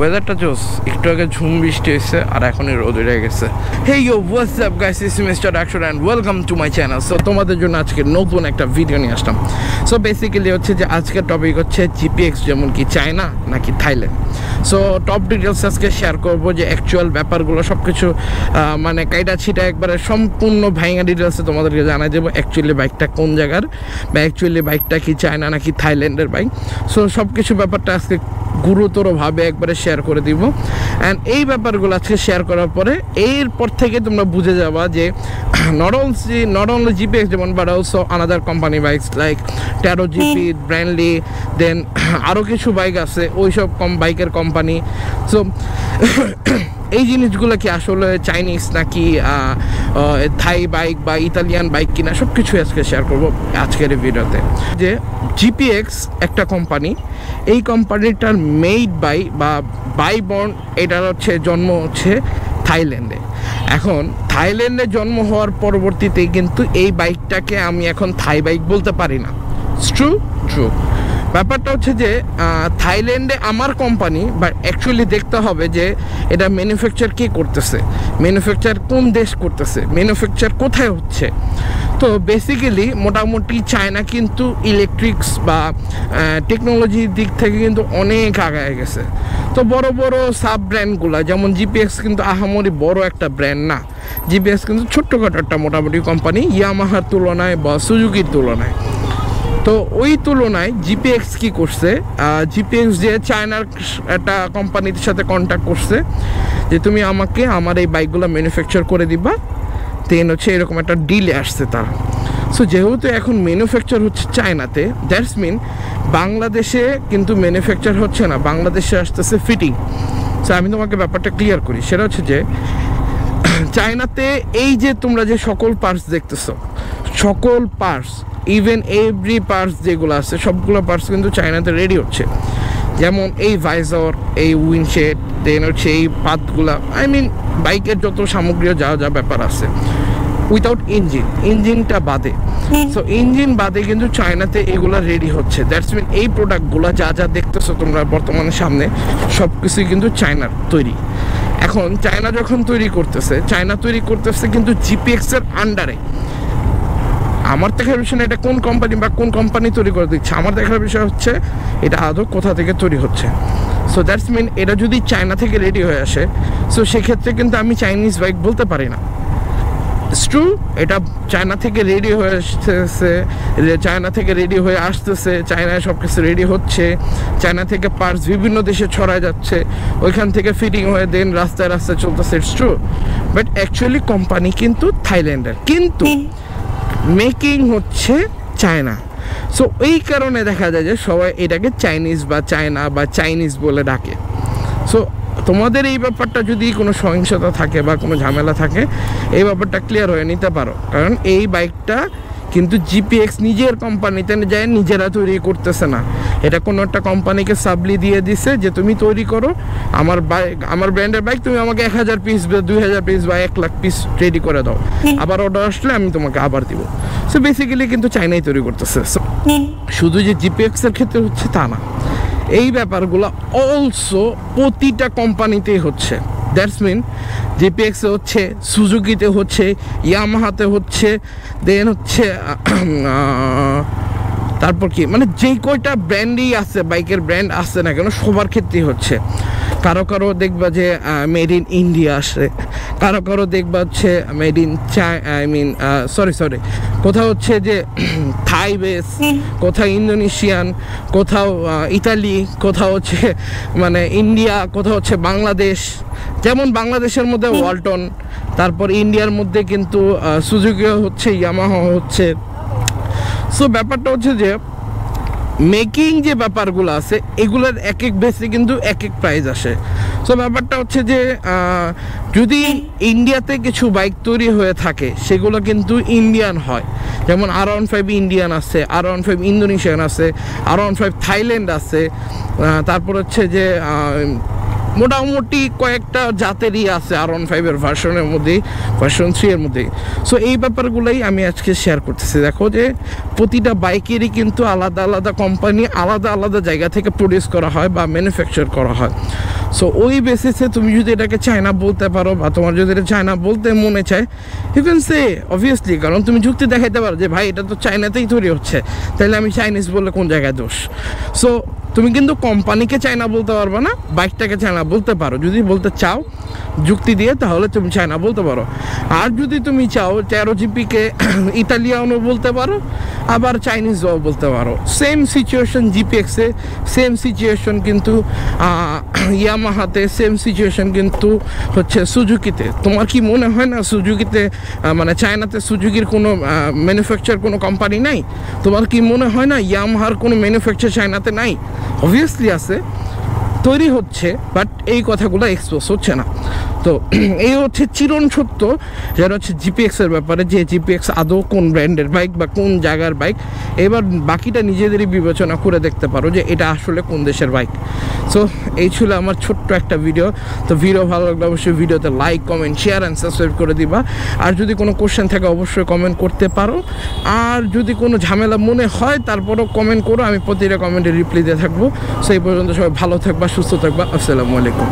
ওয়েদারটা জোস, একটু আগে ঝুম বৃষ্টি হয়েছে আর এখনই রোদ উঠে গেছে। Hey you what's up guys, it's mister action and welcome to my channel. So তোমাদের জন্য আজকে নতুন একটা ভিডিও নিয়ে আসলাম। সো বেসিক্যালি হচ্ছে যে আজকের টপিক হচ্ছে জিপিএক্স যেমন কি চায়না নাকি থাইল্যান্ড। সো টপ ডিটেলস আজকে শেয়ার করবো যে অ্যাকচুয়াল ব্যাপারগুলো সব কিছু মানে কাইটা ছিটা একবারে সম্পূর্ণ ভাইঙা ডিটেলসে তোমাদেরকে জানাই দেবো অ্যাকচুয়ালি বাইকটা কোন জায়গার বা অ্যাকচুয়ালি বাইকটা কি চায়না নাকি থাইল্যান্ডের বাইক। সো সব কিছু ব্যাপারটা আজকে গুরুতরভাবে একবারে শেয়ার করে দিব। অ্যান্ড এই ব্যাপারগুলো আজকে শেয়ার করার পরে এরপর থেকে তোমরা বুঝে যাবা যে নট অনলি জিপিএক্স যেমন but also another company bikes like টেরো জিপি, ব্র্যান্ডলি, দেন আরও কিছু বাইক আছে ওইসব বাইকের কোম্পানি। সো এই জিনিসগুলো কি আসলে চাইনিজ নাকি থাই বাইক বা ইতালিয়ান বাইক কিনা সব কিছু আজকে শেয়ার করবো আজকের এই ভিডিওতে। যে জিপিএক্স একটা কোম্পানি, এই কোম্পানিটার মেড বাই বর্ন, এটার হচ্ছে জন্ম হচ্ছে থাইল্যান্ডে। এখন থাইল্যান্ডে জন্ম হওয়ার পরবর্তীতে কিন্তু এই বাইকটাকে আমি এখন থাই বাইক বলতে পারি না। ট্রু ব্যাপারটা হচ্ছে যে থাইল্যান্ডে আমার কোম্পানি, বাট অ্যাকচুয়ালি দেখতে হবে যে এটা ম্যানুফ্যাকচার কে করতেছে, ম্যানুফ্যাকচার কোন দেশ করতেছে, ম্যানুফ্যাকচার কোথায় হচ্ছে। তো বেসিক্যালি মোটামুটি চায়না কিন্তু ইলেকট্রিক্স বা টেকনোলজির দিক থেকে কিন্তু অনেক আগায় গেছে। তো বড় বড় সাব ব্র্যান্ডগুলো যেমন জিপিএক্স কিন্তু আহামরি বড় একটা ব্র্যান্ড না, জিপিএক্স কিন্তু ছোট্টখাটো একটা মোটামুটি কোম্পানি ইয়ামাহার তুলনায় বা সুজুকির তুলনায়। তো ওই তুলনায় জিপিএক্স কি করছে, জিপিএক্স যে চায়নার একটা কোম্পানির সাথে কন্ট্যাক্ট করছে যে তুমি আমাকে আমার এই বাইকগুলো ম্যানুফ্যাকচার করে দিবা, দেন হচ্ছে এরকম একটা ডিলে আসছে তারা। সো যেহেতু এখন ম্যানুফ্যাকচার হচ্ছে চায়নাতে, দ্যাটস মিন বাংলাদেশে কিন্তু ম্যানুফ্যাকচার হচ্ছে না, বাংলাদেশে আসতেছে ফিটিং। সো আমি তোমাকে ব্যাপারটা ক্লিয়ার করি, সেটা হচ্ছে যে চায়নাতে এই যে তোমরা যে সকল পার্টস দেখতেছো, সকল পার্টস ইভেন এভরি পার্টস যেগুলো আছে সবগুলো পার্টস কিন্তু চায়নাতে রেডি হচ্ছে। যেমন এই ভাইজর, এই উইন্ডশেড, দেন হচ্ছে এই পাতগুলা, আই মিন বাইকের যত সামগ্রী যা ব্যাপার আছে উইথাউট ইঞ্জিনটা বাদে। সো ইঞ্জিন বাদে কিন্তু চায়নাতে এগুলো রেডি হচ্ছে। দ্যাটস মিন এই প্রোডাক্টগুলো যা দেখতেছো তোমরা বর্তমানে সামনে সব কিছুই কিন্তু চায়নার তৈরি। এখন চায়না যখন তৈরি করতেছে কিন্তু জিপিএক্সের আন্ডারে। আমার দেখার বিষয় না এটা কোন কোম্পানি বা কোন কোম্পানি তৈরি করে দিচ্ছে, আমার দেখার বিষয় হচ্ছে এটা আদৌ কোথা থেকে তৈরি হচ্ছে। সো দ্যাটস মিন এটা যদি চায়না থেকে রেডি হয়ে আসে, সো সেক্ষেত্রে কিন্তু আমি চাইনিজ বাইক বলতে পারি না। ইটস ট্রু, এটা চায়না থেকে রেডি হয়ে আসতেছে, চায়নায় সব কিছু রেডি হচ্ছে, চায়না থেকে পার্টস বিভিন্ন দেশে ছড়ায় যাচ্ছে, ওইখান থেকে ফিটিং হয়ে দেন রাস্তায় চলতেছে। It's true, but actually company কিন্তু থাইল্যান্ডের, কিন্তু মেকিং হচ্ছে চায়না। সো এই কারণে দেখা যায় যে সবাই এটাকে চাইনিজ বা চায়না বা চাইনিজ বলে ডাকে। সো তোমাদের এই ব্যাপারটা যদি কোনো সহিংসতা থাকে বা কোনো ঝামেলা থাকে, এই ব্যাপারটা ক্লিয়ার হয়ে নিতে পারো, কারণ এই বাইকটা কিন্তু জিপিএক্স নিজের কোম্পানিতে যায় নিজেরা তৈরি করতেছে না, এটা কোনো একটা কোম্পানিকে সাবলি দিয়ে দিছে যে তুমি তৈরি করো আমার বাইক, আমার ব্র্যান্ডের বাইক, তুমি আমাকে 1000 পিস বা 2000 পিস বা 1 লাখ পিস রেডি করে দাও, আবার অর্ডার আসলে আমি তোমাকে আবার দিব। সো বেসিক্যালি কিন্তু চায়নাই তৈরি করতেছে। শুধু যে জিপিএক্সের ক্ষেত্রে হচ্ছে তা না, এই ব্যাপারগুলো অলসো প্রতিটা কোম্পানিতেই হচ্ছে। দ্যাটস মিন জিপিএক্সে হচ্ছে, সুজুকিতে হচ্ছে, ইয়ামাহাতে হচ্ছে, দেন হচ্ছে তারপর কি মানে যেই কয়টা ব্র্যান্ডই আছে, বাইকের ব্র্যান্ড আছে না কেন সবার ক্ষেত্রেই হচ্ছে। কারো দেখবা যে মেড ইন ইন্ডিয়া আসে, কারো দেখবা হচ্ছে মেড ইন সরি কোথাও হচ্ছে যে থাই বেস, কোথাও ইন্দোনেশিয়ান, কোথাও ইতালি, কোথাও হচ্ছে মানে ইন্ডিয়া, কোথাও হচ্ছে বাংলাদেশ। যেমন বাংলাদেশের মধ্যে ওয়ালটন, তারপর ইন্ডিয়ার মধ্যে কিন্তু সুজুকিও হচ্ছে, ইয়ামাহা হচ্ছে। সো ব্যাপারটা হচ্ছে যে মেকিং যে ব্যাপারগুলো আছে এগুলোর এক বেসে কিন্তু এক প্রাইস আসে। সো ব্যাপারটা হচ্ছে যে যদি ইন্ডিয়াতে কিছু বাইক তৈরি হয়ে থাকে সেগুলো কিন্তু ইন্ডিয়ান হয়, যেমন R15 ইন্ডিয়ান আছে, R15 ইন্দোনেশিয়ান আছে, R15 থাইল্যান্ড আছে, তারপর হচ্ছে যে মোটামুটি কয়েকটা জাতেরই আছে R15 এর ভার্সনের মধ্যে, ভার্সন 3 এর মধ্যে। সো এই ব্যাপারগুলোই আমি আজকে শেয়ার করতেছি। দেখো যে প্রতিটা বাইকেরই কিন্তু আলাদা আলাদা কোম্পানি আলাদা আলাদা জায়গা থেকে প্রডিউস করা হয় বা ম্যানুফ্যাকচার করা হয়। সো ওই বেসিসে তুমি যদি এটাকে চায়না বলতে পারো বা তোমার যদি এটা চায়না বলতে মনে চায়, ইউ ক্যান সে অবভিয়াসলি, কারণ তুমি যুক্তি দেখাইতে পারো যে ভাই এটা তো চায়নাতেই তৈরি হচ্ছে, তাহলে আমি চাইনিজ বললে কোন জায়গায় দোষ। সো তুমি কিন্তু কোম্পানিকে চায়না বলতে পারবে না, বাইকটাকে চায়না বলতে পারো যদি বলতে চাও যুক্তি দিয়ে, তাহলে তুমি চায়না বলতে পারো। আর যদি তুমি চাও 13 জিপিকে ইতালিয়ানও বলতে পারো, আবার চাইনিজও বলতে পারো। সেম সিচুয়েশন জিপিএক্সে, সেম সিচুয়েশন কিন্তু ইয়ামাহাতে, সেম সিচুয়েশন কিন্তু হচ্ছে সুজুকিতে। তোমার কি মনে হয় না সুজুকিতে মানে চায়নাতে সুজুকির কোনো ম্যানুফ্যাকচার কোনো কোম্পানি নাই? তোমার কি মনে হয় না ইয়ামাহার কোনো ম্যানুফ্যাকচার চায়নাতে নাই? অবভিয়াসলি আছে, তৈরি হচ্ছে, বাট এই কথাগুলো এক্সপোজ হচ্ছে না। তো এই হচ্ছে চিরন সত্য যেটা হচ্ছে জিপিএক্সের ব্যাপারে, যে জিপিএক্স আদৌ কোন ব্র্যান্ডের বাইক বা কোন জায়গার বাইক। এবার বাকিটা নিজেদেরই বিবেচনা করে দেখতে পারো যে এটা আসলে কোন দেশের বাইক। সো এই ছিল আমার ছোট্ট একটা ভিডিও। তো ভিডিও ভালো লাগলে অবশ্যই ভিডিওতে like, comment, share and subscribe করে দিবা। আর যদি কোনো কোশ্চেন থাকে অবশ্যই কমেন্ট করতে পারো। আর যদি কোনো ঝামেলা মনে হয় তারপরও কমেন্ট করো, আমি প্রতিটা কমেন্টে রিপ্লাই দিয়ে থাকবো। সেই পর্যন্ত সবাই ভালো থাকবা, সুস্থ থাকবা। আসসালামু আলাইকুম।